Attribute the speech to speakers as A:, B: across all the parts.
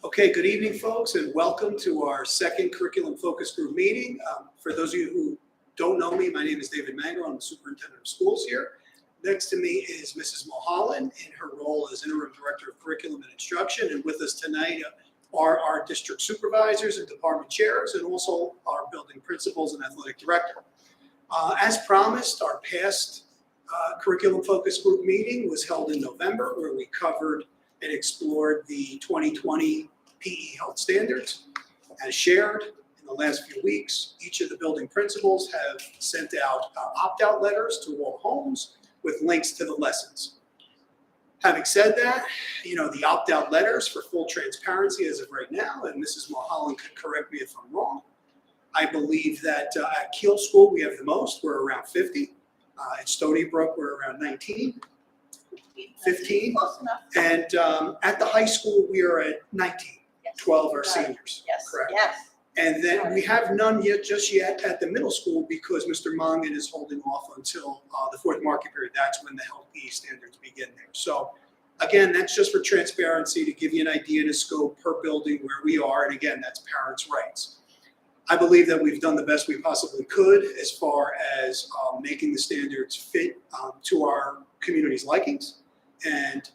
A: Okay, good evening, folks, and welcome to our second curriculum focus group meeting. For those of you who don't know me, my name is David Mango. I'm the superintendent of schools here. Next to me is Mrs. Mulholland in her role as interim director of curriculum and instruction. And with us tonight are our district supervisors and department chairs, and also our building principals and athletic director. As promised, our past curriculum focus group meeting was held in November, where we covered and explored the 2020 PE health standards. As shared in the last few weeks, each of the building principals have sent out opt-out letters to all homes with links to the lessons. Having said that, the opt-out letters, for full transparency as of right now, and Mrs. Mulholland could correct me if I'm wrong, I believe that at Kiel School we have the most, we're around 50. At Stony Brook we're around 19. 15, and at the high school we are at 19. Yes. 12 are seniors. Yes. Correct. Yes. And then we have none just yet at the middle school because Mr. Mongan is holding off until the fourth market period. That's when the health PE standards begin there. So again, that's just for transparency to give you an idea to scope per building where we are, and again, that's parents' rights. I believe that we've done the best we possibly could as far as making the standards fit to our community's likings. And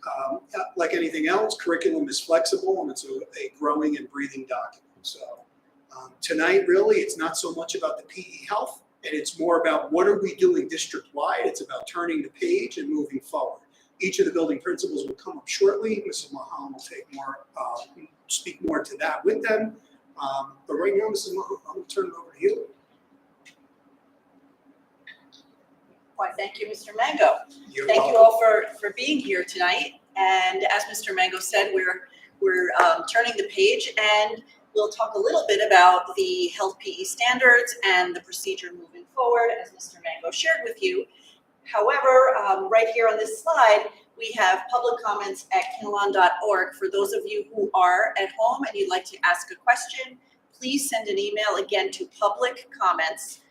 A: like anything else, curriculum is flexible and it's a growing and breathing document. So tonight, really, it's not so much about the PE health, and it's more about what are we doing district-wide. It's about turning the page and moving forward. Each of the building principals will come up shortly. Mrs. Mulholland will speak more to that with them. But right now, Mrs. Mulholland, I'm going to turn it over to you.
B: Why, thank you, Mr. Mango.
A: You're
B: thank
A: welcome.
B: you all for being here tonight. And as Mr. Mango said, we're turning the page, and we'll talk a little bit about the health PE standards and the procedure moving forward, as Mr. Mango shared with you. However, right here on this slide, we have public comments at Kinnelon.org. For those of you who are at home and you'd like to ask a question, please send an email again to public comments.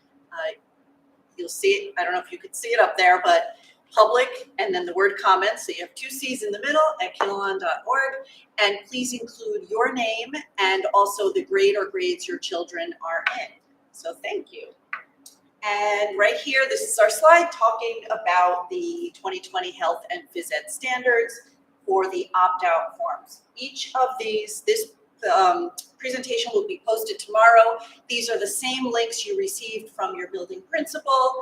B: You'll see it, I don't know if you could see it up there, but public and then the word comments. So you have 2 C's in the middle at Kinnelon.org. And please include your name and also the grade or grades your children are in. So thank you. And right here, this is our slide talking about the 2020 health and phys ed standards for the opt-out forms. Each of these, this presentation will be posted tomorrow. These are the same links you received from your building principal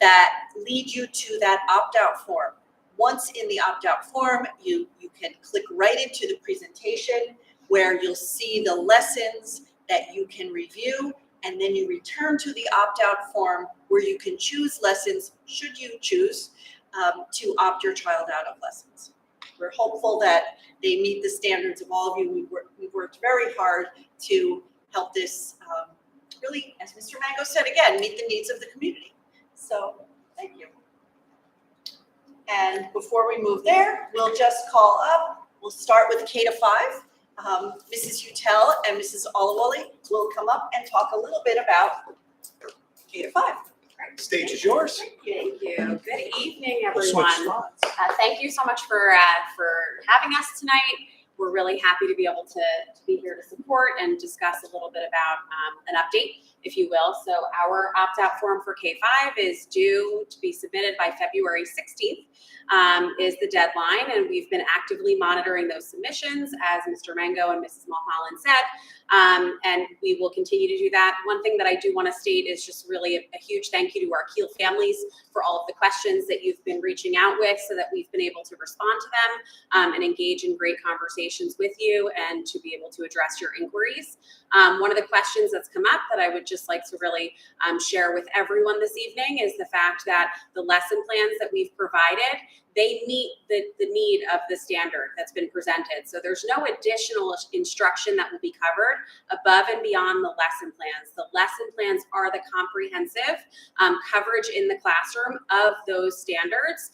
B: that lead you to that opt-out form. Once in the opt-out form, you can click right into the presentation where you'll see the lessons that you can review, and then you return to the opt-out form where you can choose lessons, should you choose, to opt your child out of lessons. We're hopeful that they meet the standards of all of you. We've worked very hard to help this really, as Mr. Mango said again, meet the needs of the community. So thank you. And before we move there, we'll just call up. We'll start with K to 5. Mrs. Utel and Mrs. Olawale will come up and talk a little bit about K to 5.
A: Stage is yours.
C: Thank you. Good evening,
A: We'll switch
C: everyone.
A: spots.
C: Thank you so much for having us tonight. We're really happy to be able to be here to support and discuss a little bit about an update, if you will. So our opt-out form for K-5 is due to be submitted by February 16th. Is the deadline, and we've been actively monitoring those submissions, as Mr. Mango and Mrs. Mulholland said, and we will continue to do that. One thing that I do want to state is just really a huge thank you to our Kiel families for all of the questions that you've been reaching out with, so that we've been able to respond to them and engage in great conversations with you and to be able to address your inquiries. One of the questions that's come up that I would just like to really share with everyone this evening is the fact that the lesson plans that we've provided, they meet the need of the standard that's been presented. So there's no additional instruction that will be covered above and beyond the lesson plans. The lesson plans are the comprehensive coverage in the classroom of those standards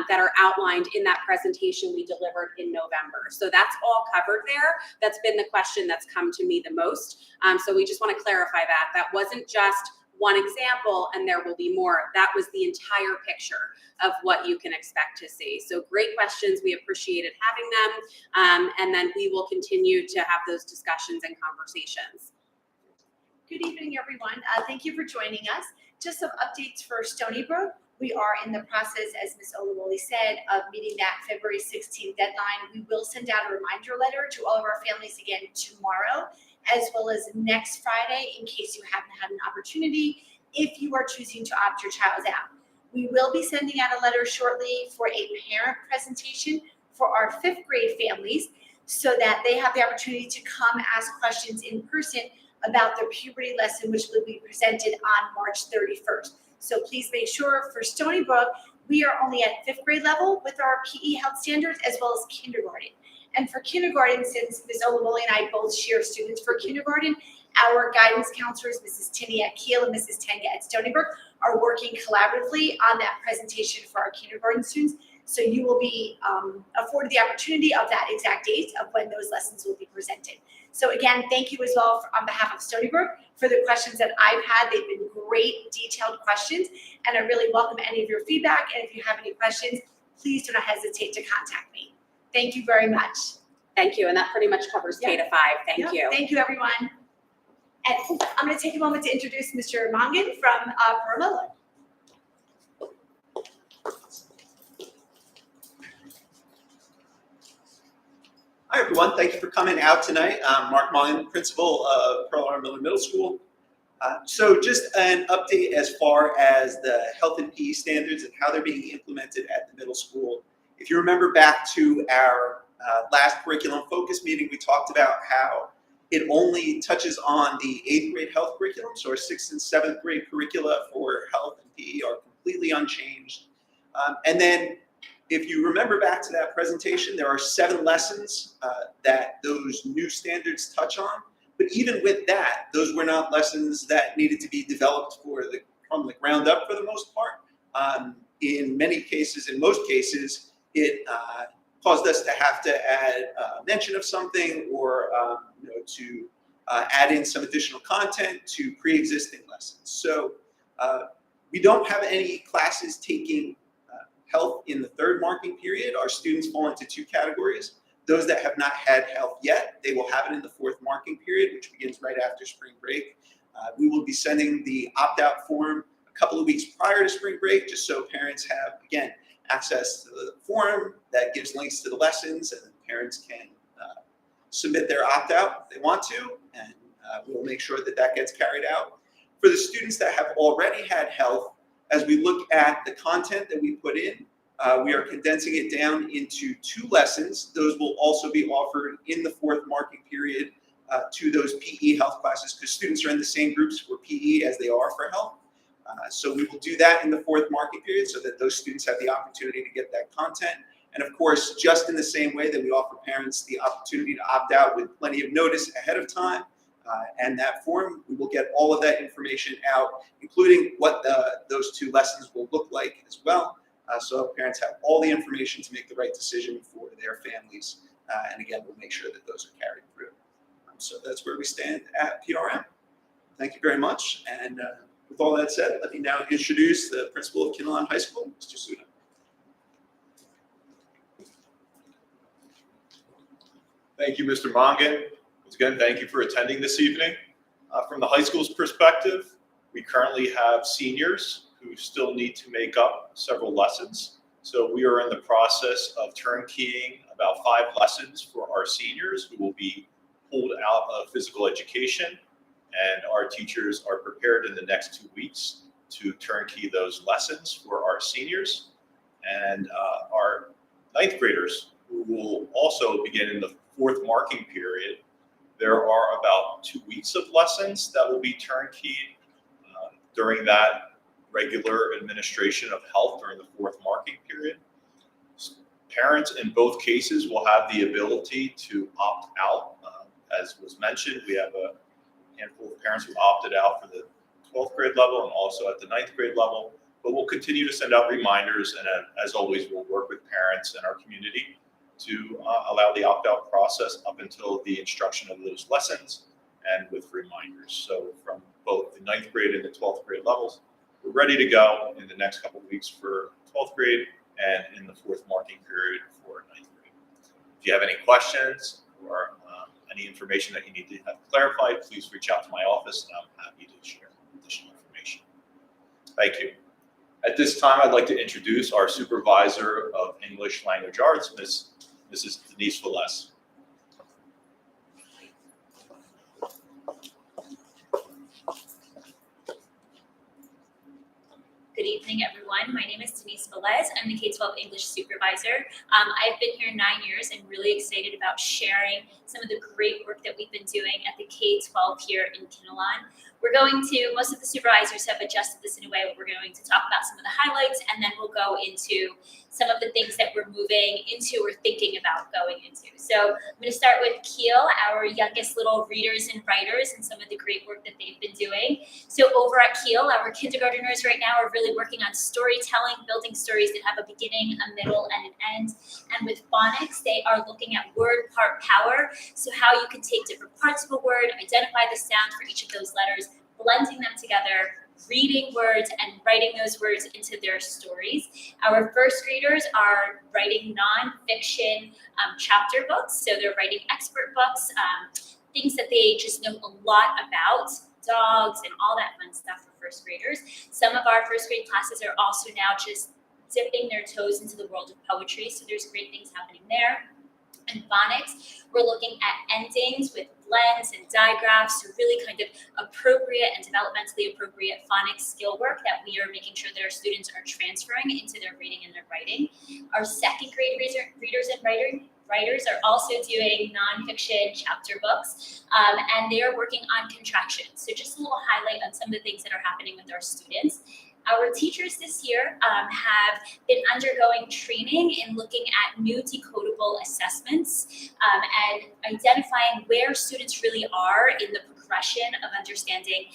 C: that are outlined in that presentation we delivered in November. So that's all covered there. That's been the question that's come to me the most. So we just want to clarify that. That wasn't just one example, and there will be more. That was the entire picture of what you can expect to see. So great questions. We appreciated having them. And then we will continue to have those discussions and conversations.
D: Good evening, everyone. Thank you for joining us. Just some updates for Stony Brook. We are in the process, as Ms. Olawole said, of meeting that February 16th deadline. We will send out a reminder letter to all of our families again tomorrow, as well as next Friday, in case you haven't had an opportunity, if you are choosing to opt your child out. We will be sending out a letter shortly for a parent presentation for our 5th grade families, so that they have the opportunity to come ask questions in person about their puberty lesson, which will be presented on March 31st. So please make sure for Stony Brook, we are only at 5th grade level with our PE health standards, as well as kindergarten. And for kindergarten, since Ms. Olawole and I both share students for kindergarten, our guidance counselors, Mrs. Tinney at Kiel and Mrs. Tenga at Stony Brook, are working collaboratively on that presentation for our kindergarten students. So you will be afforded the opportunity of that exact date of when those lessons will be presented. So again, thank you as well on behalf of Stony Brook for the questions that I've had. They've been great, detailed questions, and I really welcome any of your feedback. And if you have any questions, please do not hesitate to contact me. Thank you very much.
C: Thank you. And that pretty much covers K to 5. Thank you.
D: Thank you, everyone. And I'm going to take a moment to introduce Mr. Mongan from Pearl.
E: Hi, everyone. Thank you for coming out tonight. I'm Mark Mullen, principal of Pearl Harbor Middle School. So just an update as far as the health and PE standards and how they're being implemented at the middle school. If you remember back to our last curriculum focus meeting, we talked about how it only touches on the 8th grade health curriculum. So our 6th and 7th grade curricula for health and PE are completely unchanged. And then if you remember back to that presentation, there are 7 lessons that those new standards touch on. But even with that, those were not lessons that needed to be developed from the ground up for the most part. In most cases, it caused us to have to add a mention of something or to add in some additional content to pre-existing lessons. So we don't have any classes taking health in the 3rd marking period. Our students fall into 2 categories. Those that have not had health yet, they will have it in the 4th marking period, which begins right after spring break. We will be sending the opt-out form a couple of weeks prior to spring break, just so parents have, again, access to the form that gives links to the lessons, and parents can submit their opt-out if they want to, and we'll make sure that that gets carried out. For the students that have already had health, as we look at the content that we put in, we are condensing it down into 2 lessons. Those will also be offered in the 4th marking period to those PE health classes, because students are in the same groups for PE as they are for health. So we will do that in the 4th marking period so that those students have the opportunity to get that content. And of course, just in the same way that we offer parents the opportunity to opt out with plenty of notice ahead of time, and that form, we will get all of that information out, including what those 2 lessons will look like as well. So parents have all the information to make the right decision for their families. And again, we'll make sure that those are carried through. So that's where we stand at PRM. Thank you very much. And with all that said, let me now introduce the principal of Kinnelon High School, Mr. Suda.
F: Thank you, Mr. Mongan. Once again, thank you for attending this evening. From the high school's perspective, we currently have seniors who still need to make up several lessons. So we are in the process of turnkeying about 5 lessons for our seniors who will be pulled out of physical education. And our teachers are prepared in the next 2 weeks to turnkey those lessons for our seniors. And our 9th graders, who will also begin in the 4th marking period, there are about 2 weeks of lessons that will be turnkeyed during that regular administration of health during the 4th marking period. Parents in both cases will have the ability to opt out. As was mentioned, we have a handful of parents who opted out for the 12th grade level and also at the 9th grade level, but we'll continue to send out reminders, and as always, we'll work with parents and our community to allow the opt-out process up until the instruction of those lessons and with reminders. So from both the ninth grade and the 12th grade levels. We're ready to go in the next couple of weeks for 12th grade and in the fourth marking period for ninth grade. If you have any questions or any information that you need to have clarified, please reach out to my office and I'm happy to share additional information. Thank you. At this time, I'd like to introduce our Supervisor of English Language Arts, Mrs. Denise Velez.
G: Good evening, everyone. My name is Denise Velez. I'm the K-12 English Supervisor. I've been here 9 years and really excited about sharing some of the great work that we've been doing at the K-12 here in Kinnelon. Most of the supervisors have adjusted this in a way where we're going to talk about some of the highlights, and then we'll go into some of the things that we're moving into or thinking about going into. So I'm going to start with Kiel, our youngest little readers and writers, and some of the great work that they've been doing. So over at Kiel, our kindergartners right now are really working on storytelling, building stories that have a beginning, a middle, and an end. And with phonics, they are looking at word part power. So how you can take different parts of a word, identify the sound for each of those letters, blending them together, reading words and writing those words into their stories. Our first graders are writing nonfiction chapter books. So they're writing expert books, things that they just know a lot about, dogs and all that fun stuff for first graders. Some of our first grade classes are also now just dipping their toes into the world of poetry. So there's great things happening there. In phonics, we're looking at endings with blends and digraphs to really kind of appropriate and developmentally appropriate phonics skill work that we are making sure that our students are transferring into their reading and their writing. Our second grade readers and writers are also doing nonfiction chapter books, and they are working on contractions. So just a little highlight on some of the things that are happening with our students. Our teachers this year have been undergoing training in looking at new decodable assessments and identifying where students really are in the progression of understanding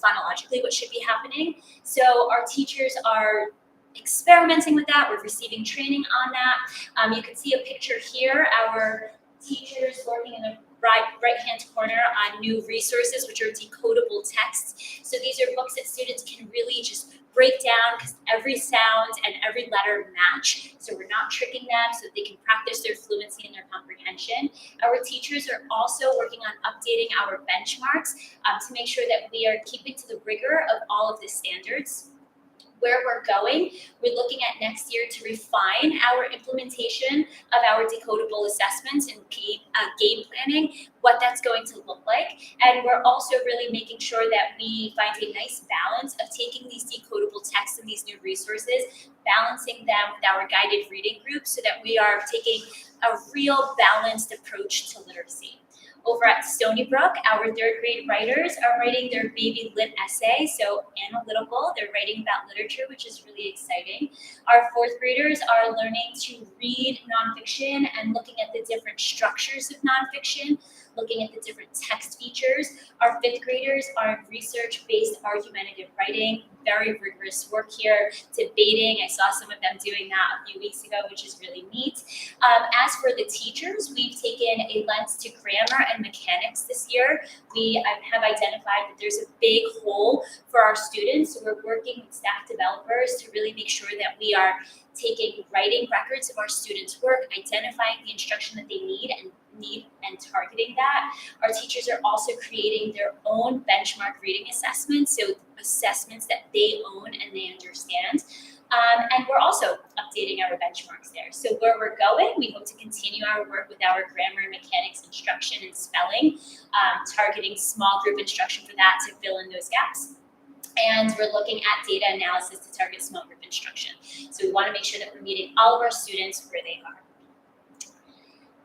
G: phonologically what should be happening. So our teachers are experimenting with that. We're receiving training on that. You can see a picture here. Our teachers working in the right-hand corner on new resources, which are decodable texts. So these are books that students can really just break down because every sound and every letter match. So we're not tricking them so that they can practice their fluency and their comprehension. Our teachers are also working on updating our benchmarks to make sure that we are keeping to the rigor of all of the standards. Where we're going, we're looking at next year to refine our implementation of our decodable assessments and game planning, what that's going to look like. And we're also really making sure that we find a nice balance of taking these decodable texts and these new resources, balancing them with our guided reading group so that we are taking a real balanced approach to literacy. Over at Stony Brook, our third grade writers are writing their baby lit essay, so analytical. They're writing about literature, which is really exciting. Our fourth graders are learning to read nonfiction and looking at the different structures of nonfiction, looking at the different text features. Our fifth graders are in research-based argumentative writing, very rigorous work here, debating. I saw some of them doing that a few weeks ago, which is really neat. As for the teachers, we've taken a lens to grammar and mechanics this year. We have identified that there's a big hole for our students, so we're working with staff developers to really make sure that we are taking writing records of our students' work, identifying the instruction that they need and targeting that. Our teachers are also creating their own benchmark reading assessments, so assessments that they own and they understand. And we're also updating our benchmarks there. So where we're going, we hope to continue our work with our grammar and mechanics instruction and spelling, targeting small group instruction for that to fill in those gaps. And we're looking at data analysis to target small group instruction. So we want to make sure that we're meeting all of our students where they are.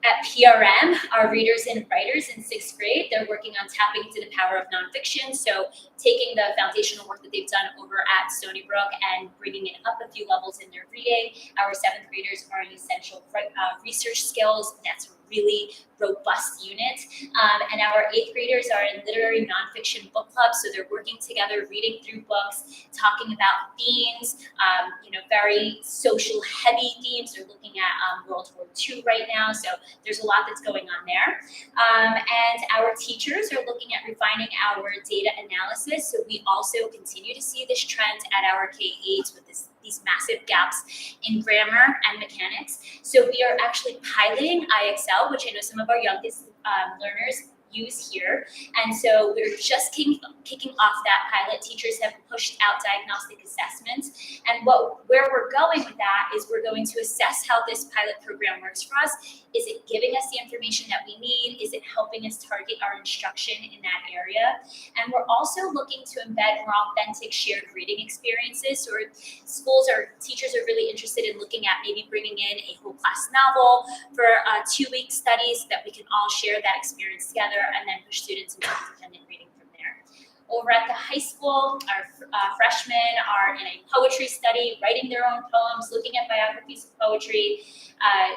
G: At PRM, our readers and writers in sixth grade, they're working on tapping into the power of nonfiction. So taking the foundational work that they've done over at Stony Brook and bringing it up a few levels in their reading. Our seventh graders are in essential research skills. That's really robust unit. And our 8th graders are in literary nonfiction book club, so they're working together, reading through books, talking about themes, very social heavy themes. They're looking at World War II right now, so there's a lot that's going on there. And our teachers are looking at refining our data analysis, so we also continue to see this trend at our K-8s with these massive gaps in grammar and mechanics. So we are actually piloting IXL, which I know some of our youngest learners use here. And so we're just kicking off that pilot. Teachers have pushed out diagnostic assessments. And where we're going with that is we're going to assess how this pilot program works for us. Is it giving us the information that we need? Is it helping us target our instruction in that area? And we're also looking to embed more authentic shared reading experiences. So teachers are really interested in looking at maybe bringing in a whole class novel for 2-week studies so that we can all share that experience together and then push students into independent reading from there. Over at the high school, our freshmen are in a poetry study, writing their own poems, looking at biographies of poetry,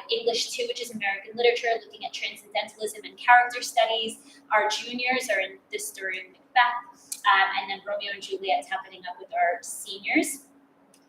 G: English 2, which is American literature, looking at transcendentalism and character studies. Our juniors are in the story of Macbeth, and then Romeo and Juliet is happening up with our seniors.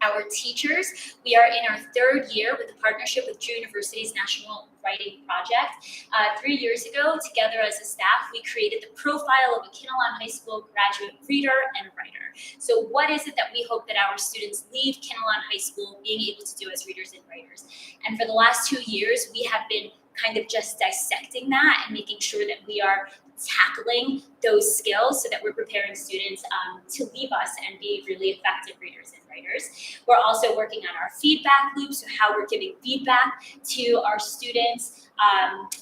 G: Our teachers, we are in our 3rd year with a partnership with Drew University's National Writing Project. 3 years ago, together as a staff, we created the profile of a Kinnelon High School graduate reader and writer. So what is it that we hope that our students leave Kinnelon High School being able to do as readers and writers? And for the last 2 years, we have been kind of just dissecting that and making sure that we are tackling those skills so that we're preparing students to leave us and be really effective readers and writers. We're also working on our feedback loop, so how we're giving feedback to our students.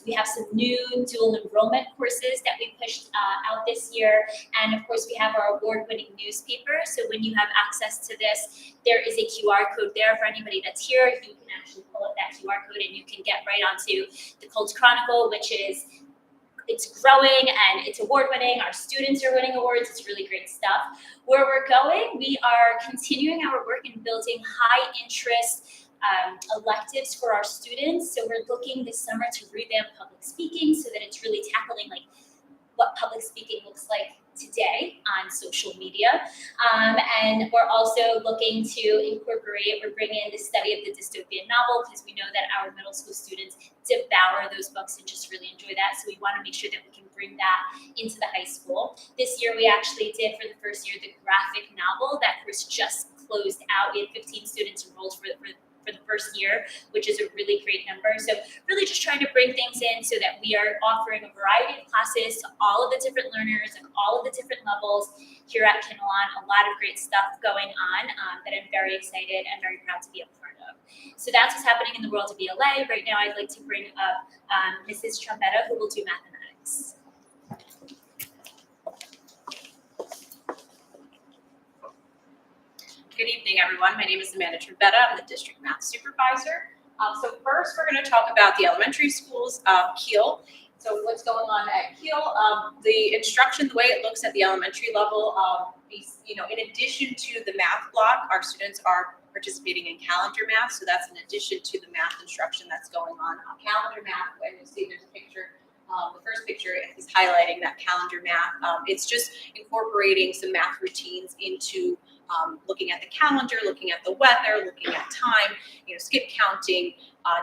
G: We have some new dual enrollment courses that we pushed out this year. And of course, we have our award-winning newspaper. So when you have access to this, there is a QR code there for anybody that's here. You can actually pull up that QR code and you can get right onto the Colts Chronicle, which is it's growing and it's award-winning. Our students are winning awards. It's really great stuff. Where we're going, we are continuing our work in building high-interest electives for our students. So we're looking this summer to revamp public speaking so that it's really tackling like what public speaking looks like today on social media. And we're also looking to incorporate or bring in the study of the dystopian novel because we know that our middle school students devour those books and just really enjoy that. So we want to make sure that we can bring that into the high school. This year we actually did for the first year the graphic novel that Chris just closed out. We had 15 students enrolled for the first year, which is a really great number. So really just trying to bring things in so that we are offering a variety of classes to all of the different learners and all of the different levels here at Kinnelon. A lot of great stuff going on that I'm very excited and very proud to be a part of. So that's what's happening in the world of ELA. Right now I'd like to bring up Mrs. Trombetta, who will do mathematics.
H: Good evening, everyone. My name is Amanda Trombetta. I'm the district math supervisor. So first, we're going to talk about the elementary schools, Kiel. So what's going on at Kiel? The instruction, the way it looks at the elementary level, in addition to the math block, our students are participating in calendar math. So that's in addition to the math instruction that's going on calendar math. When you see there's a picture. The first picture is highlighting that calendar math. It's just incorporating some math routines into looking at the calendar, looking at the weather, looking at time, skip counting,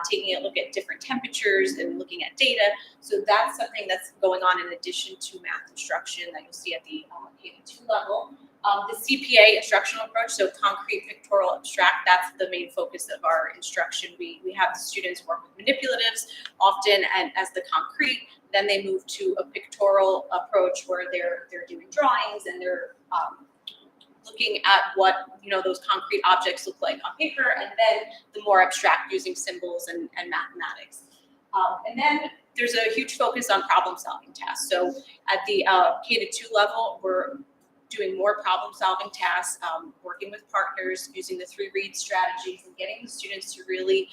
H: taking a look at different temperatures and looking at data. So that's something that's going on in addition to math instruction that you'll see at the K-2 level. The CPA instructional approach, so concrete, pictorial, abstract, that's the main focus of our instruction. We have the students work with manipulatives often and as the concrete, then they move to a pictorial approach where they're doing drawings and they're looking at what those concrete objects look like on paper, and then the more abstract using symbols and mathematics. And then there's a huge focus on problem-solving tasks. So at the K-2 level, we're doing more problem-solving tasks, working with partners, using the 3 read strategies, and getting the students to really,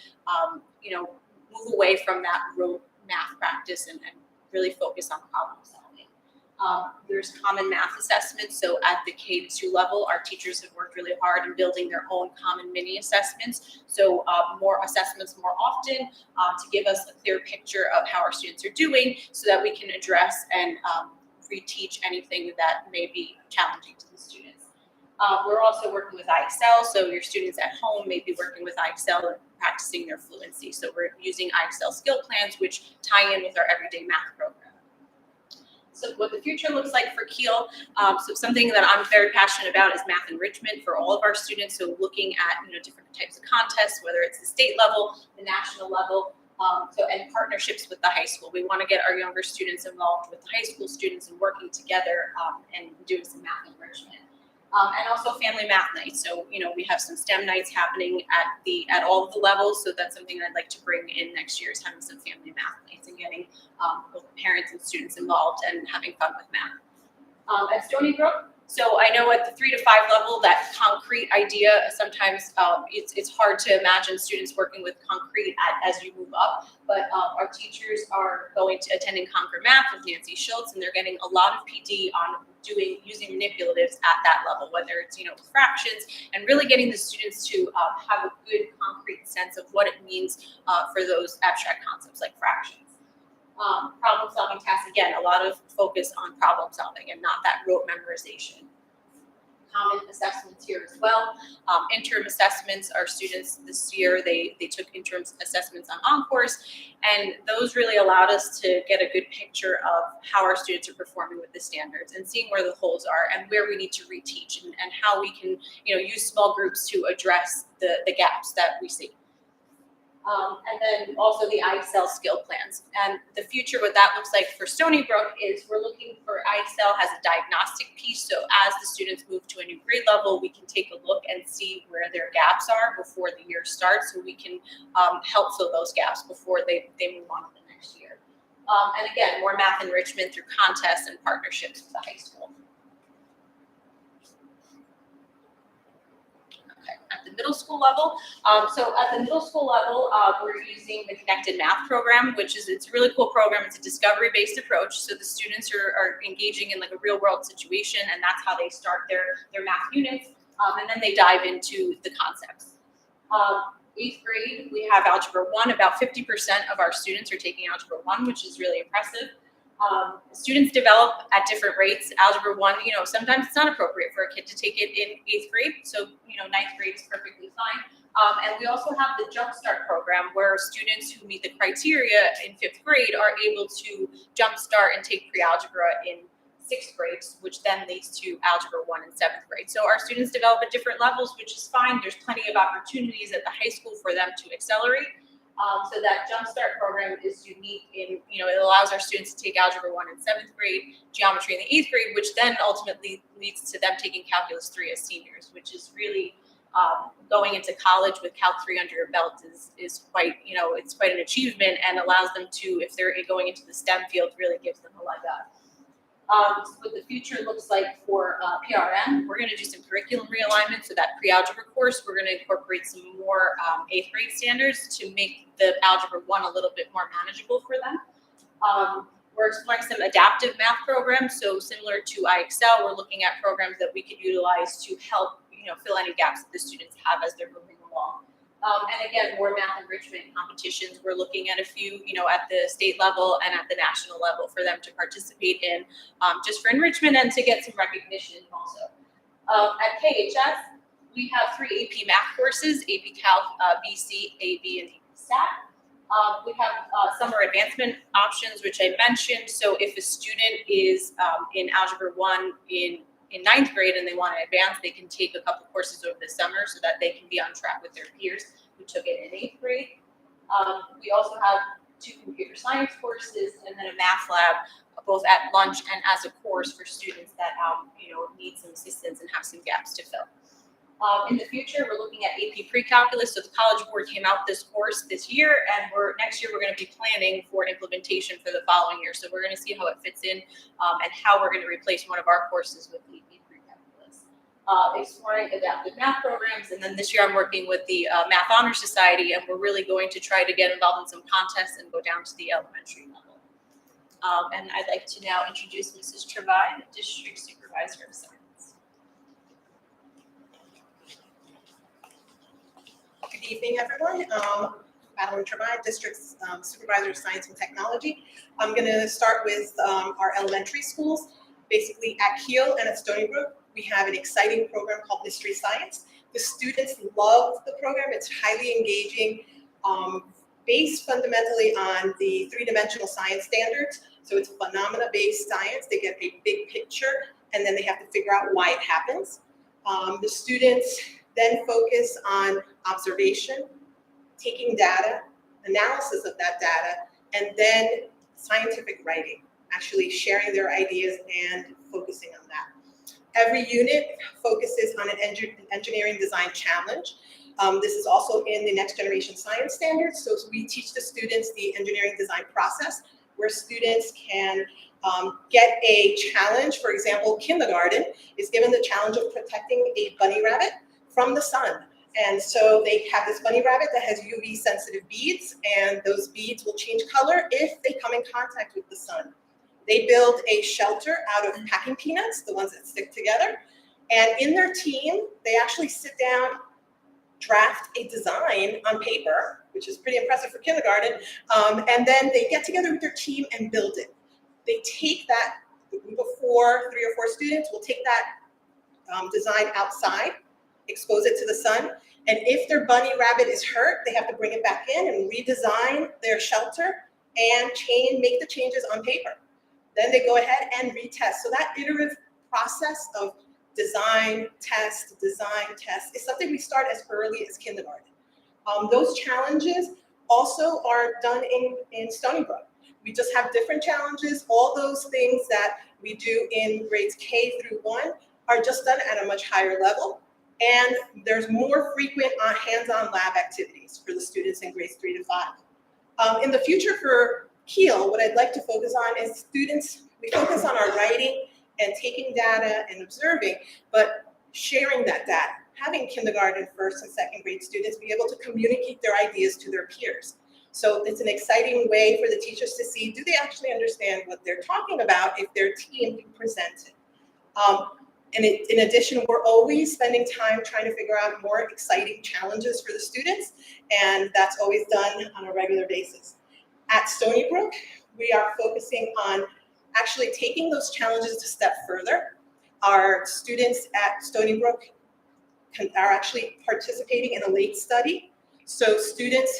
H: move away from that rote math practice and really focus on problem solving. There's common math assessments, so at the K-2 level, our teachers have worked really hard in building their own common mini assessments. So more assessments more often to give us a clear picture of how our students are doing so that we can address and reteach anything that may be challenging to the students. We're also working with IXL, so your students at home may be working with IXL and practicing their fluency. So we're using IXL skill plans, which tie in with our everyday math program. So what the future looks like for Kiel, so something that I'm very passionate about is math enrichment for all of our students. So looking at different types of contests, whether it's the state level, the national level, and partnerships with the high school. We want to get our younger students involved with the high school students and working together and doing some math enrichment. And also family math nights. So, we have some STEM nights happening at all of the levels. So that's something I'd like to bring in next year is having some family math nights and getting both parents and students involved and having fun with math. At Stony Brook, so I know at the 3 to 5 level, that concrete idea, sometimes it's hard to imagine students working with concrete as you move up, but our teachers are attending Conquer Math with Nancy Schultz, and they're getting a lot of PD on using manipulatives at that level, whether it's fractions, and really getting the students to have a good concrete sense of what it means for those abstract concepts like fractions. Problem solving tasks, again, a lot of focus on problem solving and not that rote memorization. Common assessments here as well. Interim assessments, our students this year, they took interim assessments on Encores, and those really allowed us to get a good picture of how our students are performing with the standards and seeing where the holes are and where we need to reteach and how we can use small groups to address the gaps that we see. And then also the IXL skill plans. And the future, what that looks like for Stony Brook is we're looking for IXL has a diagnostic piece. So as the students move to a new grade level, we can take a look and see where their gaps are before the year starts, so we can help fill those gaps before they move on to the next year. And again, more math enrichment through contests and partnerships with the high school. At the middle school level. So at the middle school level, we're using the Connected Math program, it's a really cool program. It's a discovery-based approach. So the students are engaging in like a real world situation, and that's how they start their math units. And then they dive into the concepts. 8th grade, we have Algebra 1. About 50% of our students are taking Algebra 1, which is really impressive. Students develop at different rates. Algebra 1, sometimes it's not appropriate for a kid to take it in 8th grade. So, 9th grade is perfectly fine. And we also have the Jumpstart program where students who meet the criteria in 5th grade are able to jumpstart and take pre-algebra in 6th grade, which then leads to Algebra 1 in 7th grade. So our students develop at different levels, which is fine. There's plenty of opportunities at the high school for them to accelerate. So that Jumpstart program is unique in, it allows our students to take Algebra 1 in 7th grade, Geometry in the 8th grade, which then ultimately leads to them taking Calculus 3 as seniors, which is really going into college with Calc 3 under your belt is quite, it's quite an achievement and allows them to, if they're going into the STEM field, really gives them a leg up. What the future looks like for PRM, we're going to do some curriculum realignment. So that pre-algebra course, we're going to incorporate some more 8th grade standards to make the Algebra 1 a little bit more manageable for them. We're exploring some adaptive math programs. So similar to IXL, we're looking at programs that we could utilize to help fill any gaps that the students have as they're moving along. And again, more math enrichment competitions. We're looking at a few, at the state level and at the national level for them to participate in, just for enrichment and to get some recognition also. At KHS, we have 3 AP math courses, AP Calc, BC, AB, and AP Stat. We have summer advancement options, which I mentioned. So if a student is in Algebra 1 in 9th grade and they want to advance, they can take a couple courses over the summer so that they can be on track with their peers who took it in 8th grade. We also have 2 computer science courses and then a math lab, both at lunch and as a course for students that need some assistance and have some gaps to fill. In the future, we're looking at AP Pre-Calculus. So the College Board came out this course this year, and next year we're going to be planning for implementation for the following year. So we're going to see how it fits in and how we're going to replace one of our courses with AP Pre-Calculus. Exploring adaptive math programs, and then this year I'm working with the Math Honor Society, and we're really going to try to get involved in some contests and go down to the elementary level. And I'd like to now introduce Mrs. Trevine, the District Supervisor of Science.
I: Good evening, everyone. Madeline Trevine, District Supervisor of Science and Technology. I'm going to start with our elementary schools. Basically, at Kiel and at Stony Brook, we have an exciting program called Mystery Science. The students love the program. It's highly engaging, based fundamentally on the three-dimensional science standards. So it's phenomena-based science. They get a big picture, and then they have to figure out why it happens. The students then focus on observation, taking data, analysis of that data, and then scientific writing, actually sharing their ideas and focusing on that. Every unit focuses on an engineering design challenge. This is also in the Next Generation Science Standards. So we teach the students the engineering design process, where students can get a challenge. For example, kindergarten is given the challenge of protecting a bunny rabbit from the sun. And so they have this bunny rabbit that has UV sensitive beads, and those beads will change color if they come in contact with the sun. They build a shelter out of packing peanuts, the ones that stick together. And in their team, they actually sit down, draft a design on paper, which is pretty impressive for kindergarten, and then they get together with their team and build it. They take that, the group of 3 or 4 students will take that design outside, expose it to the sun, and if their bunny rabbit is hurt, they have to bring it back in and redesign their shelter and make the changes on paper. Then they go ahead and retest. So that iterative process of design, test is something we start as early as kindergarten. Those challenges also are done in Stony Brook. We just have different challenges. All those things that we do in grades K through 1 are just done at a much higher level. And there's more frequent hands-on lab activities for the students in grades 3 to 5. In the future for Kiel, what I'd like to focus on is students, we focus on our writing and taking data and observing, but sharing that data, having kindergarten, first and second grade students be able to communicate their ideas to their peers. So it's an exciting way for the teachers to see, do they actually understand what they're talking about if their team can present it? And in addition, we're always spending time trying to figure out more exciting challenges for the students, and that's always done on a regular basis. At Stony Brook, we are focusing on actually taking those challenges a step further. Our students at Stony Brook are actually participating in a lake study. So students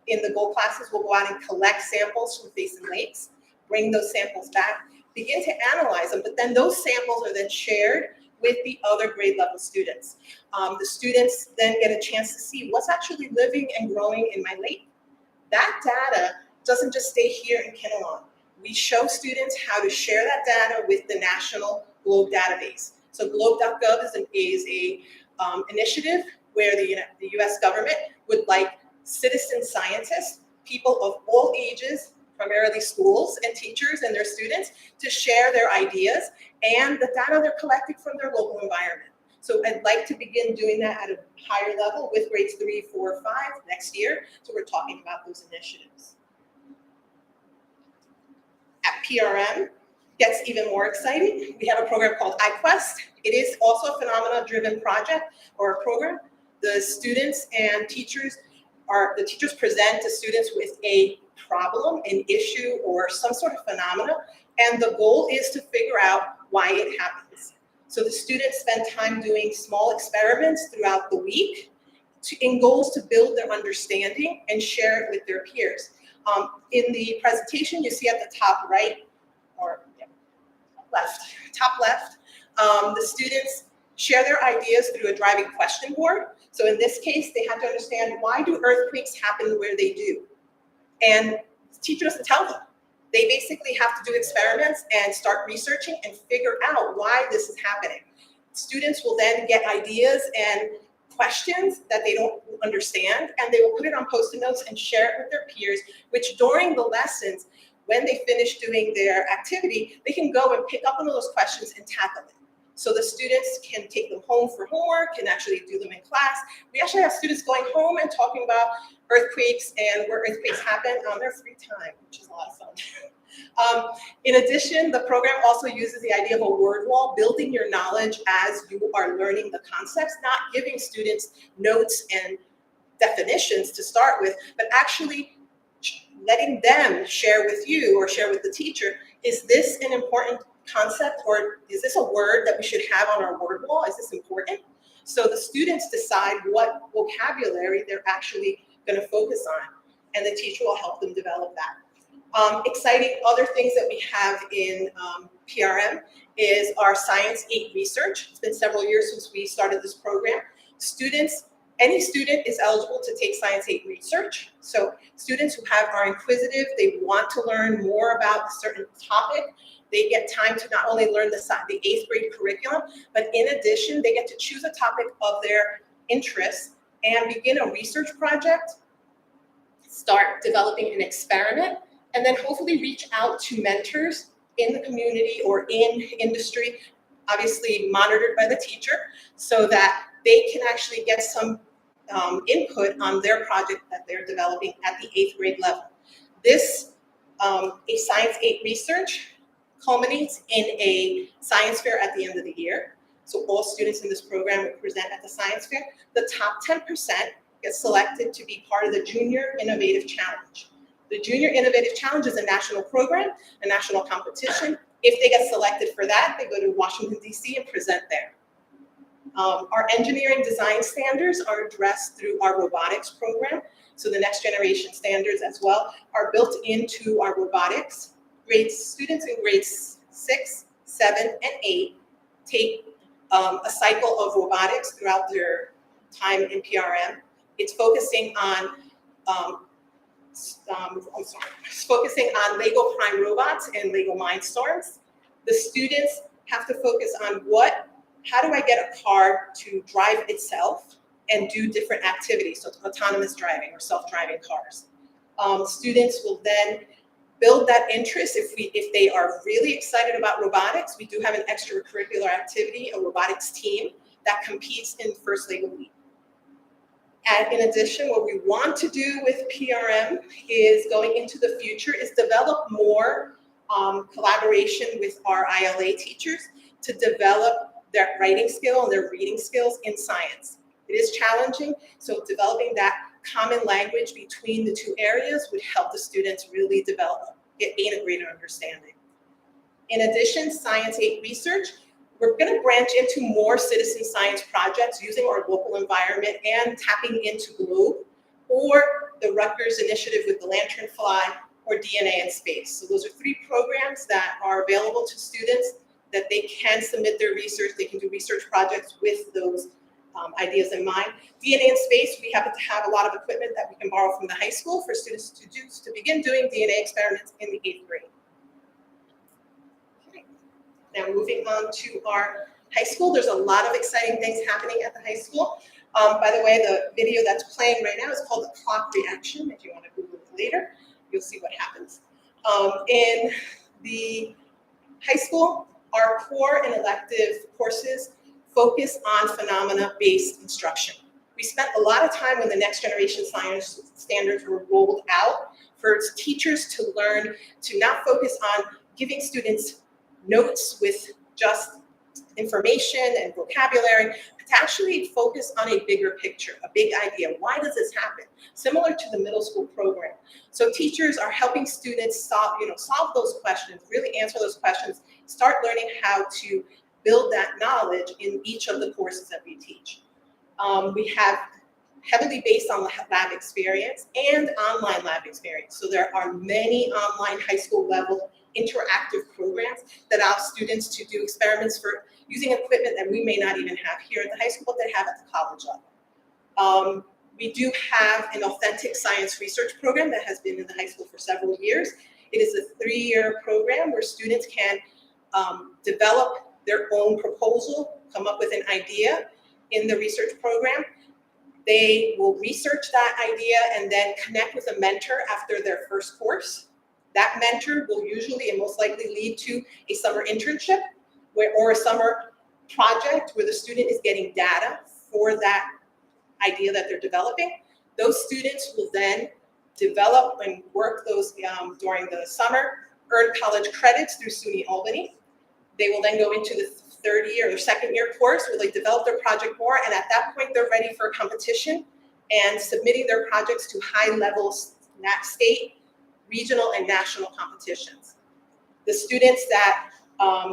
I: in the gold classes will go out and collect samples from basin lakes, bring those samples back, begin to analyze them, but then those samples are then shared with the other grade level students. The students then get a chance to see what's actually living and growing in my lake. That data doesn't just stay here in Kinnelon. We show students how to share that data with the national GLOBE database. So globe.gov is an initiative where the US government would like citizen scientists, people of all ages, primarily schools and teachers and their students, to share their ideas and the data they're collecting from their local environment. So I'd like to begin doing that at a higher level with grades 3, 4, 5 next year. So we're talking about those initiatives. At PRM, gets even more exciting. We have a program called iQuest. It is also a phenomena-driven project or a program. The students and teachers present to students with a problem, an issue, or some sort of phenomena, and the goal is to figure out why it happens. So the students spend time doing small experiments throughout the week in goals to build their understanding and share it with their peers. In the presentation, you see at the top right, or top left, the students share their ideas through a driving question board. So in this case, they have to understand, why do earthquakes happen where they do? And the teacher doesn't tell them. They basically have to do experiments and start researching and figure out why this is happening. Students will then get ideas and questions that they don't understand, and they will put it on Post-it notes and share it with their peers, which during the lessons, when they finish doing their activity, they can go and pick up one of those questions and tackle it. So the students can take them home for homework, can actually do them in class. We actually have students going home and talking about earthquakes and where earthquakes happen on their free time, which is a lot of fun. In addition, the program also uses the idea of a word wall, building your knowledge as you are learning the concepts, not giving students notes and definitions to start with, but actually letting them share with you or share with the teacher, is this an important concept, or is this a word that we should have on our word wall? Is this important? So the students decide what vocabulary they're actually going to focus on, and the teacher will help them develop that. Exciting other things that we have in PRM is our Science 8 research. It's been several years since we started this program. Any student is eligible to take Science 8 research. So students who are inquisitive, they want to learn more about a certain topic, they get time to not only learn the 8th grade curriculum, but in addition, they get to choose a topic of their interest and begin a research project, start developing an experiment, and then hopefully reach out to mentors in the community or in industry, obviously monitored by the teacher, so that they can actually get some input on their project that they're developing at the 8th grade level. This, a Science 8 research, culminates in a science fair at the end of the year. So all students in this program will present at the science fair. The top 10% get selected to be part of the Junior Innovative Challenge. The Junior Innovative Challenge is a national program, a national competition. If they get selected for that, they go to Washington, D.C. and present there. Our engineering design standards are addressed through our robotics program. So the next generation standards as well are built into our robotics. Students in grades 6, 7, and 8 take a cycle of robotics throughout their time in PRM. It's focusing on Lego Prime robots and Lego Mindstorms. The students have to focus on how do I get a car to drive itself and do different activities, so autonomous driving or self-driving cars. Students will then build that interest. If they are really excited about robotics, we do have an extracurricular activity, a robotics team that competes in First Lego Week. And in addition, what we want to do with PRM is going into the future is develop more collaboration with our ILA teachers to develop their writing skill and their reading skills in science. It is challenging, so developing that common language between the two areas would help the students really gain a greater understanding. In addition, Science 8 research, we're going to branch into more citizen science projects using our local environment and tapping into GLOBE or the Rutgers initiative with the Lanternfly or DNA in Space. So those are 3 programs that are available to students that they can submit their research. They can do research projects with those ideas in mind. DNA in Space, we happen to have a lot of equipment that we can borrow from the high school for students to begin doing DNA experiments in the 8th grade. Okay. Now moving on to our high school, there's a lot of exciting things happening at the high school. By the way, the video that's playing right now is called the clock reaction. If you want to Google it later, you'll see what happens. In the high school, our core and elective courses focus on phenomena-based instruction. We spent a lot of time when the next generation science standards were rolled out for teachers to learn to not focus on giving students notes with just information and vocabulary, but to actually focus on a bigger picture, a big idea. Why does this happen? Similar to the middle school program. So teachers are helping students solve those questions, really answer those questions, start learning how to build that knowledge in each of the courses that we teach. We have heavily based on lab experience and online lab experience. So there are many online high school level interactive programs that allow students to do experiments for using equipment that we may not even have here at the high school, but they have at the college level. We do have an authentic science research program that has been in the high school for several years. It is a 3-year program where students can develop their own proposal, come up with an idea in the research program. They will research that idea and then connect with a mentor after their first course. That mentor will usually and most likely lead to a summer internship or a summer project where the student is getting data for that idea that they're developing. Those students will then develop and work those during the summer earn college credits through SUNY Albany. They will then go into the third year or second year course where they develop their project more, and at that point they're ready for competition and submitting their projects to high levels, state, regional, and national competitions. The students that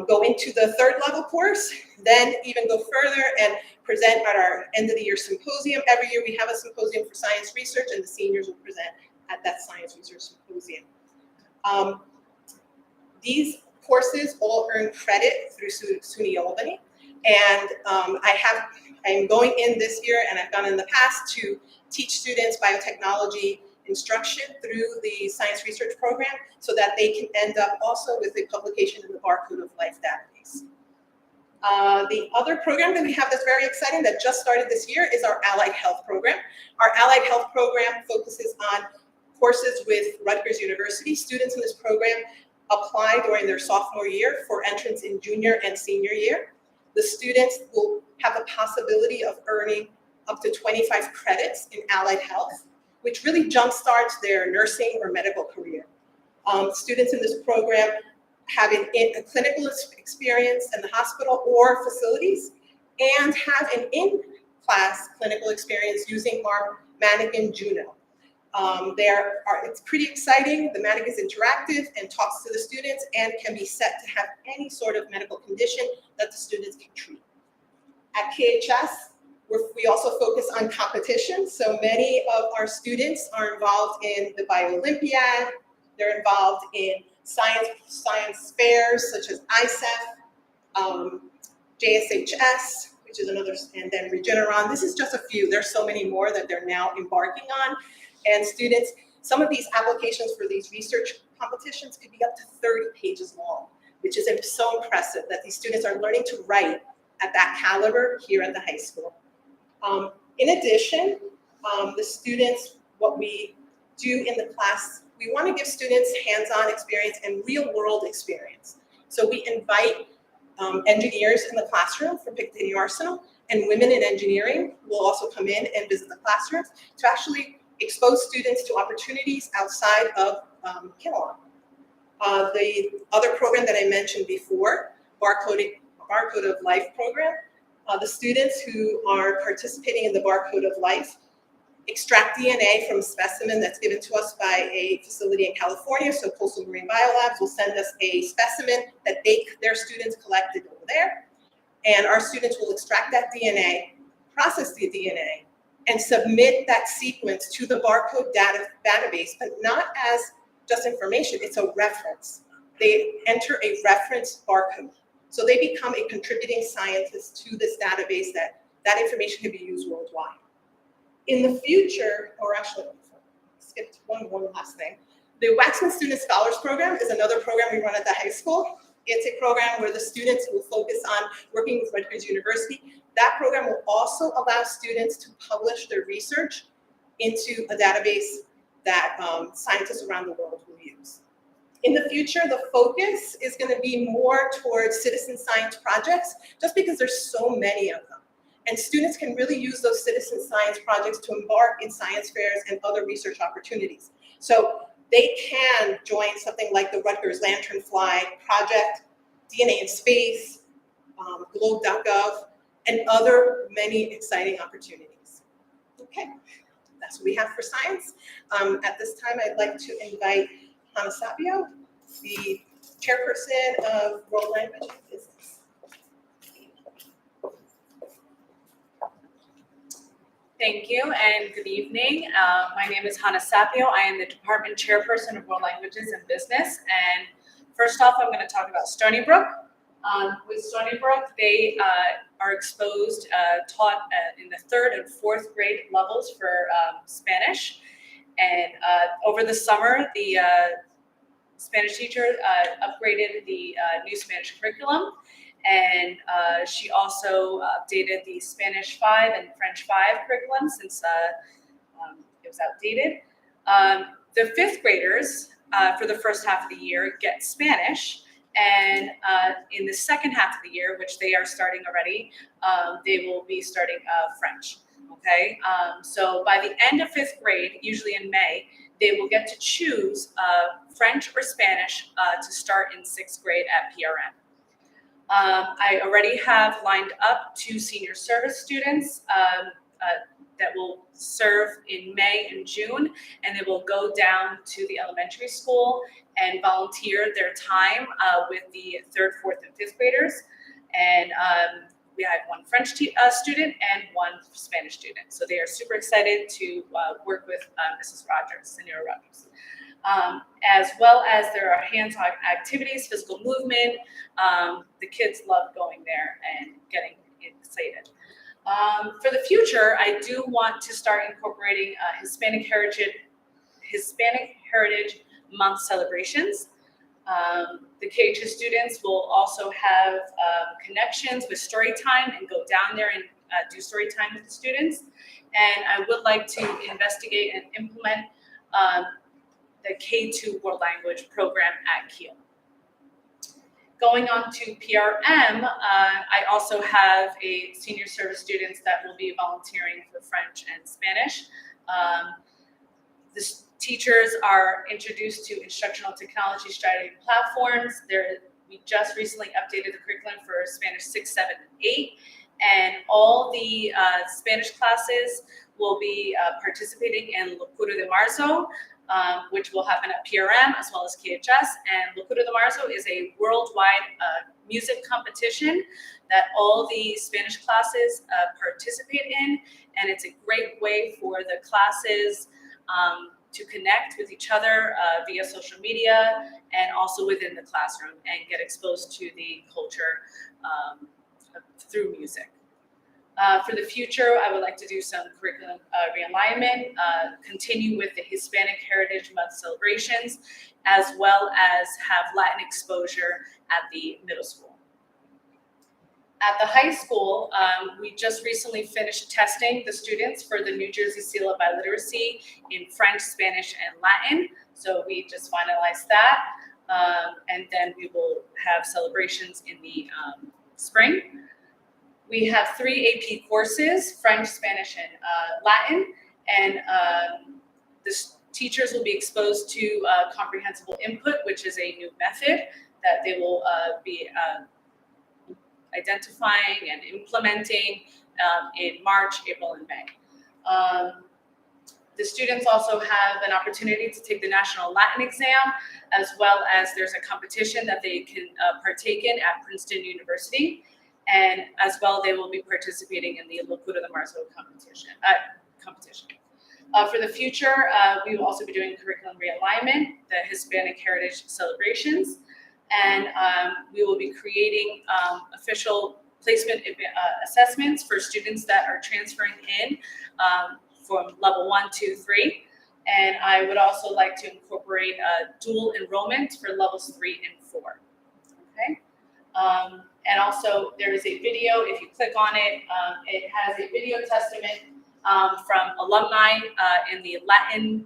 I: go into the third level course then even go further and present at our end of the year symposium. Every year we have a symposium for science research, and the seniors will present at that science research symposium. These courses all earn credit through SUNY Albany, and I'm going in this year, and I've gone in the past, to teach students biotechnology instruction through the science research program so that they can end up also with a publication in the Barcode of Life database. The other program that we have that's very exciting that just started this year is our Allied Health program. Our Allied Health program focuses on courses with Rutgers University. Students in this program apply during their sophomore year for entrance in junior and senior year. The students will have the possibility of earning up to 25 credits in Allied Health, which really jumpstarts their nursing or medical career. Students in this program have a clinical experience in the hospital or facilities and have an in-class clinical experience using our mannequin Juno. It's pretty exciting. The mannequin is interactive and talks to the students and can be set to have any sort of medical condition that the students can treat. At KHS, we also focus on competition. So many of our students are involved in the Bio-Olympiad. They're involved in science fairs such as ISEF, JSHS, which is another, and then Regeneron. This is just a few. There's so many more that they're now embarking on. And students, some of these applications for these research competitions could be up to 30 pages long, which is so impressive that these students are learning to write at that caliber here at the high school. In addition, the students, what we do in the class, we want to give students hands-on experience and real-world experience. So we invite engineers in the classroom from Piccadilly Arsenal, and women in engineering will also come in and visit the classrooms to actually expose students to opportunities outside of Kinnelon. The other program that I mentioned before, Barcode of Life program, the students who are participating in the Barcode of Life extract DNA from a specimen that's given to us by a facility in California. So Coastal Marine Biolabs will send us a specimen that their students collected over there. And our students will extract that DNA, process the DNA, and submit that sequence to the barcode database, but not as just information, it's a reference. They enter a reference barcode. So they become a contributing scientist to this database that information can be used worldwide. In the future, or actually, skipped one last thing. The Waxman Student Scholars Program is another program we run at the high school. It's a program where the students will focus on working with Rutgers University. That program will also allow students to publish their research into a database that scientists around the world will use. In the future, the focus is going to be more towards citizen science projects, just because there's so many of them. And students can really use those citizen science projects to embark in science fairs and other research opportunities. So they can join something like the Rutgers Lanternfly project, DNA in Space, Globe.gov, and other many exciting opportunities. Okay, that's what we have for science. At this time, I'd like to invite Hannah Sapio, the chairperson of World Language and Business.
H: Thank you and good evening. My name is Hannah Sapio. I am the department chairperson of World Languages and Business. And first off, I'm going to talk about Stony Brook. With Stony Brook, they are exposed, taught in the 3rd and 4th grade levels for Spanish. And over the summer, the Spanish teacher upgraded the new Spanish curriculum. And she also updated the Spanish 5 and French 5 curriculum since it was outdated. The 5th graders for the first half of the year get Spanish, and in the second half of the year, which they are starting already, they will be starting French. Okay, so by the end of 5th grade, usually in May, they will get to choose French or Spanish to start in 6th grade at PRM. I already have lined up 2 senior service students that will serve in May and June, and they will go down to the elementary school and volunteer their time with the 3rd, 4th, and 5th graders. And we have 1 French student and 1 Spanish student. So they are super excited to work with Mrs. Rogers, Senora Rogers. As well as there are hands-on activities, physical movement. The kids love going there and getting excited. For the future, I do want to start incorporating Hispanic Heritage Month celebrations. The K2 students will also have connections with story time and go down there and do story time with the students. And I would like to investigate and implement the K2 World Language program at Kiel. Going on to PRM, I also have a senior service students that will be volunteering for French and Spanish. The teachers are introduced to instructional technology strategy platforms. We just recently updated the curriculum for Spanish 6, 7, and 8, and all the Spanish classes will be participating in Locura de Marzo, which will happen at PRM as well as KHS. And Locura de Marzo is a worldwide music competition that all the Spanish classes participate in, and it's a great way for the classes to connect with each other via social media and also within the classroom and get exposed to the culture through music. For the future, I would like to do some curriculum realignment, continue with the Hispanic Heritage Month celebrations, as well as have Latin exposure at the middle school. At the high school, we just recently finished testing the students for the New Jersey Seal of Biliteracy in French, Spanish, and Latin. So we just finalized that. And then we will have celebrations in the spring. We have 3 AP courses, French, Spanish, and Latin. And the teachers will be exposed to comprehensible input, which is a new method that they will be identifying and implementing in March, April, and May. The students also have an opportunity to take the National Latin exam, as well as there's a competition that they can partake in at Princeton University. And as well, they will be participating in the Locura de Marzo competition. For the future, we will also be doing curriculum realignment, the Hispanic Heritage celebrations, and we will be creating official placement assessments for students that are transferring in from level 1, 2, 3. And I would also like to incorporate dual enrollment for levels 3 and 4. Okay. And also there is a video, if you click on it, it has a video testament from alumni in the Latin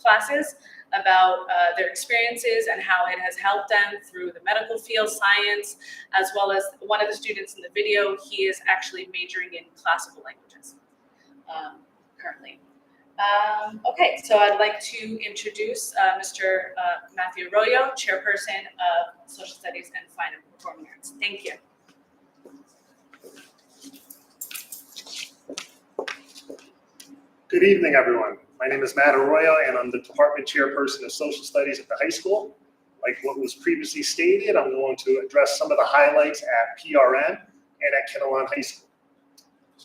H: classes about their experiences and how it has helped them through the medical field, science, as well as one of the students in the video, he is actually majoring in classical languages currently. Okay, so I'd like to introduce Mr. Matthew Arroyo, Chairperson of Social Studies and Fine and Performing Arts. Thank you.
J: Good evening, everyone. My name is Matt Arroyo, and I'm the Department Chairperson of Social Studies at the high school. Like what was previously stated, I'm going to address some of the highlights at PRN and at Kinnelon High School.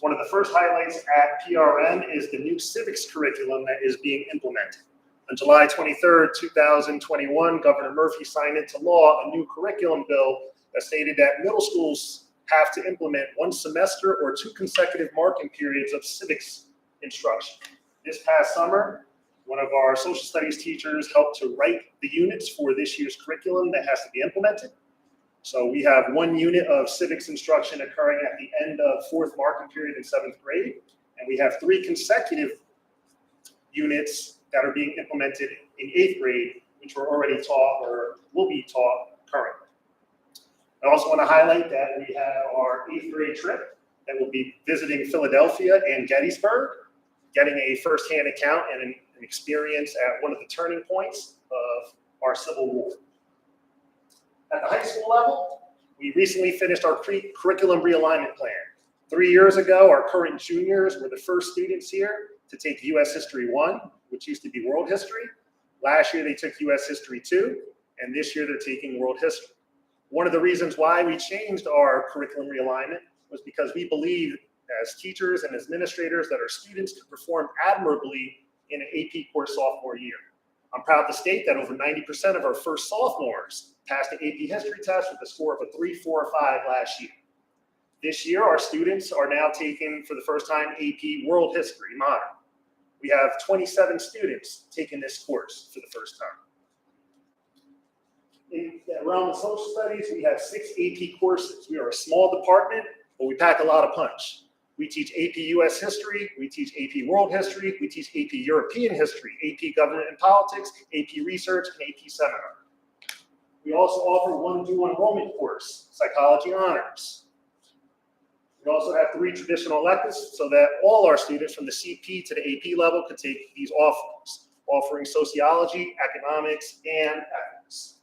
J: One of the first highlights at PRN is the new civics curriculum that is being implemented. On July 23rd, 2021, Governor Murphy signed into law a new curriculum bill that stated that middle schools have to implement 1 semester or 2 consecutive marking periods of civics instruction. This past summer, one of our social studies teachers helped to write the units for this year's curriculum that has to be implemented. So we have 1 unit of civics instruction occurring at the end of 4th marking period in 7th grade, and we have 3 consecutive units that are being implemented in 8th grade, which were already taught or will be taught currently. I also want to highlight that we have our 8th grade trip that will be visiting Philadelphia and Gettysburg, getting a firsthand account and an and experience at one of the turning points of our Civil War. At the high school level, we recently finished our curriculum realignment plan. 3 years ago, our current juniors were the first students here to take US History 1, which used to be World History. Last year, they took US History 2, and this year they're taking World History. One of the reasons why we changed our curriculum realignment was because we believe as teachers and administrators that our students could perform admirably in an AP course sophomore year. I'm proud to state that over 90% of our first sophomores passed the AP history test with a score of a 3, 4, or 5 last year. This year, our students are now taking, for the first time, AP World History Modern. We have 27 students taking this course for the first time. In the realm of social studies, we have 6 AP courses. We are a small department, but we pack a lot of punch. We teach AP US History, we teach AP World History, we teach AP European History, AP Government and Politics, AP Research, and AP Seminar. We also offer one dual enrollment course, Psychology Honors. We also have 3 traditional electives so that all our students from the CP to the AP level could take these offerings, offering sociology, economics, and ethics.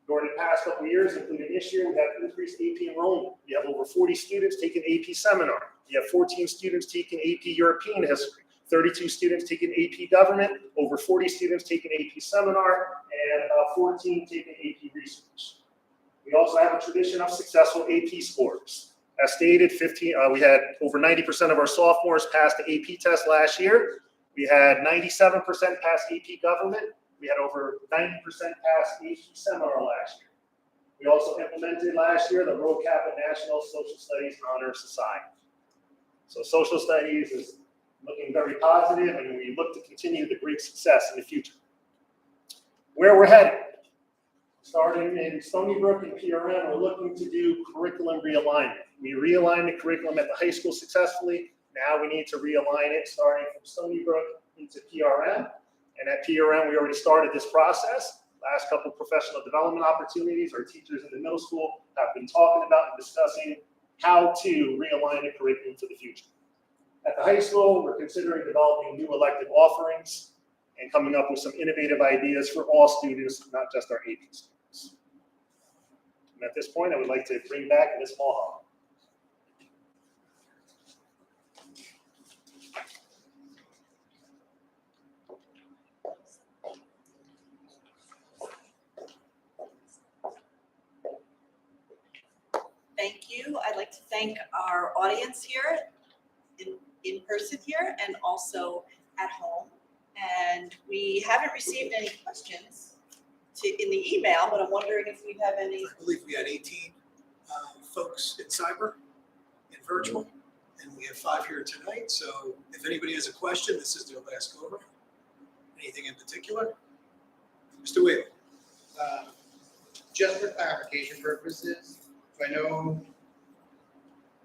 J: During the past couple of years, including this year, we have increased AP enrollment. We have over 40 students taking AP Seminar. We have 14 students taking AP European History, 32 students taking AP Government, over 40 students taking AP Seminar, and about 14 taking AP Research. We also have a tradition of successful AP scores. As stated, we had over 90% of our sophomores pass the AP test last year. We had 97% pass AP Government. We had over 90% pass AP Seminar last year. We also implemented last year the RoCap National Social Studies Honor Society. So social studies is looking very positive, and we look to continue the great success in the future. Where we're headed. Starting in Stony Brook and PRM, we're looking to do curriculum realignment. We realigned the curriculum at the high school successfully. Now we need to realign it starting from Stony Brook into PRM. And at PRM, we already started this process. Last couple of professional development opportunities, our teachers in the middle school have been talking about and discussing how to realign the curriculum for the future. At the high school, we're considering developing new elective offerings and coming up with some innovative ideas for all students, not just our AP students. And at this point, I would like to bring back Ms. Mulholland.
B: Thank you. I'd like to thank our audience here in person here and also at home. And we haven't received any questions in the email, but I'm wondering if we have any.
A: I believe we had 18 folks in cyber and virtual, and we have 5 here tonight. So if anybody has a question, this is their last go around. Anything in particular? Mr. Whalen.
K: Just for clarification purposes, I know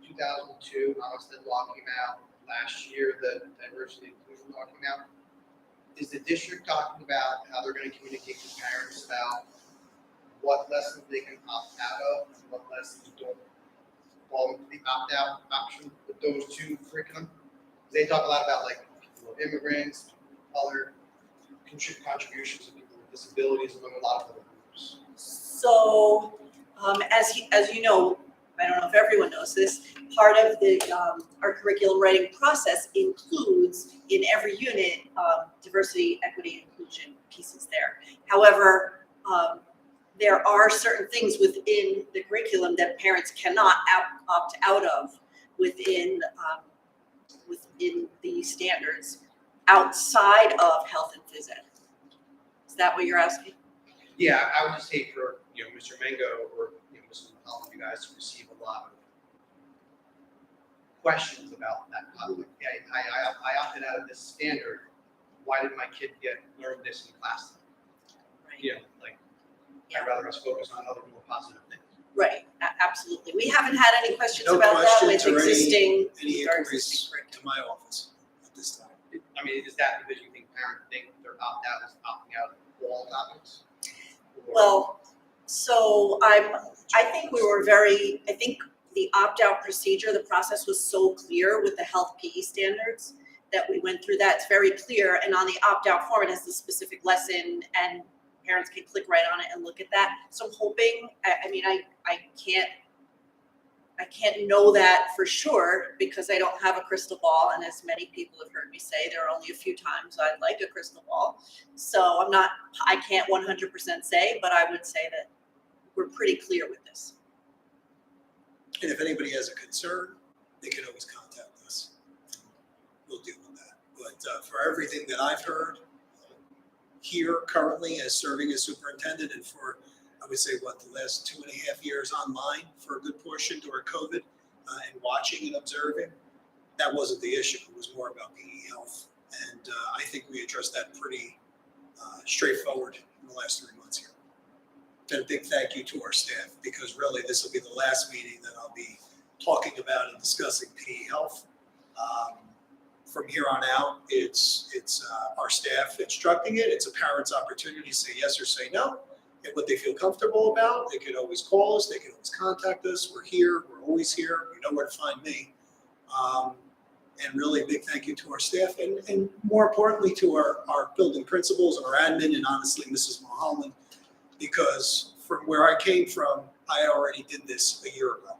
K: 2002, Amistad law came out last year, the diversity inclusion law came out. Is the district talking about how they're going to communicate to parents about what lessons they can opt out of and what lessons don't fall into the opt-out option with those 2 curriculum? They talk a lot about like people of immigrants, other contributions of people with disabilities among a lot of other groups.
B: So, as you know, I don't know if everyone knows this, part of the our curriculum writing process includes in every unit diversity, equity, inclusion pieces there. However, there are certain things within the curriculum that parents cannot opt out of within the standards outside of health and phys ed. Is that what you're asking?
K: Yeah, I would just hate for Mr. Mango or Mrs. McCollum, you guys to receive a lot of questions about that. Yeah, I opted out of this standard. Why did my kid learn this in class?
B: Right.
K: I'd rather us focus on other more positive things.
B: Right, absolutely. We haven't had any questions
A: No
B: about that with
A: questions or
B: existing.
A: any
B: our
A: inquiries
B: existing curriculum.
A: to my office at this time.
K: I mean, is that because you think parents think their opt-out is opting out of all topics? Or-
B: Well, so I think the opt-out procedure, the process was so clear with the health PE standards that we went through that. It's very clear, and on the opt-out form, it has the specific lesson, and parents can click right on it and look at that. So I'm hoping, I can't know that for sure because I don't have a crystal ball, and as many people have heard me say, there are only a few times I'd like a crystal ball. So I can't 100% say, but I would say that we're pretty clear with this.
A: And if anybody has a concern, they can always contact us. We'll deal with that. But for everything that I've heard here currently as serving as superintendent, and for, I would say, the last 2.5 years online for a good portion during COVID, and watching and observing, that wasn't the issue. It was more about PE health. And I think we addressed that pretty straightforward in the last 3 months here. And a big thank you to our staff, because really this will be the last meeting that I'll be talking about and discussing PE health. From here on out, it's our staff instructing it. It's a parent's opportunity to say yes or say no, and what they feel comfortable about. They can always call us. They can always contact us. We're here. We're always here. You know where to find me. And really a big thank you to our staff, and more importantly to our building principals and our admin, and honestly Mrs. Mulholland, because from where I came from, I already did this a year ago.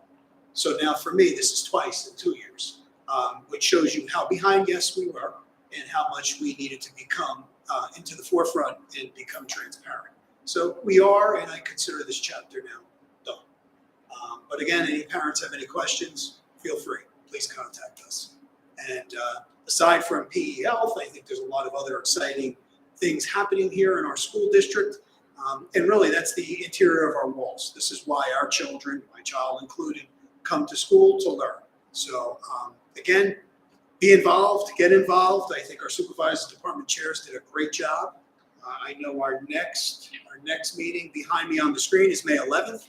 A: So now for me, this is twice in 2 years, which shows you how behind, yes, we were, and how much we needed to become into the forefront and become transparent. So we are, and I consider this chapter now done. But again, any parents have any questions, feel free, please contact us. And aside from PE health, I think there's a lot of other exciting things happening here in our school district. And really, that's the interior of our walls. This is why our children, my child included, come to school to learn. So again, be involved, get involved. I think our supervisors, department chairs did a great job. I know our next meeting behind me on the screen is May 11th.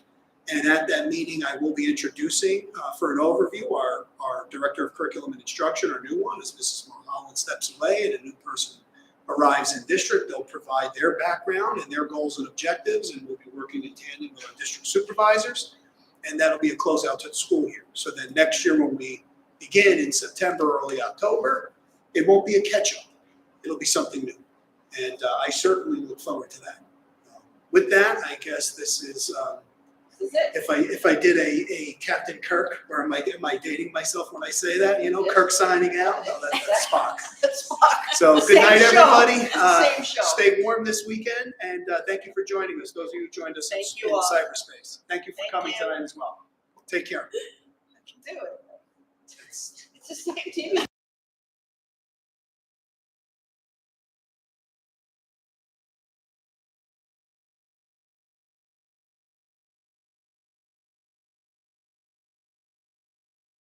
A: And at that meeting, I will be introducing, for an overview, our Director of Curriculum and Instruction, our new one, as Mrs. Mulholland steps away and a new person arrives in district. They'll provide their background and their goals and objectives, and we'll be working in tandem with our district supervisors. And that'll be a closeout to the school year. So then next year when we begin in September, early October, it won't be a catch-up. It'll be something new. And I certainly look forward to that. With that, I guess this is if I did a Captain Kirk, or am I dating myself when I say that? You know, Kirk signing out? No, that's Spock. So good night, everybody.
B: Same show.
A: Stay warm this weekend, and thank you for joining us, those of you who joined us in
B: Thank you all.
A: cyberspace. Thank you for
B: Thank
A: coming
B: you.
A: tonight as well. Take care.
B: I can do it.
A: It's-
B: It's the same TV.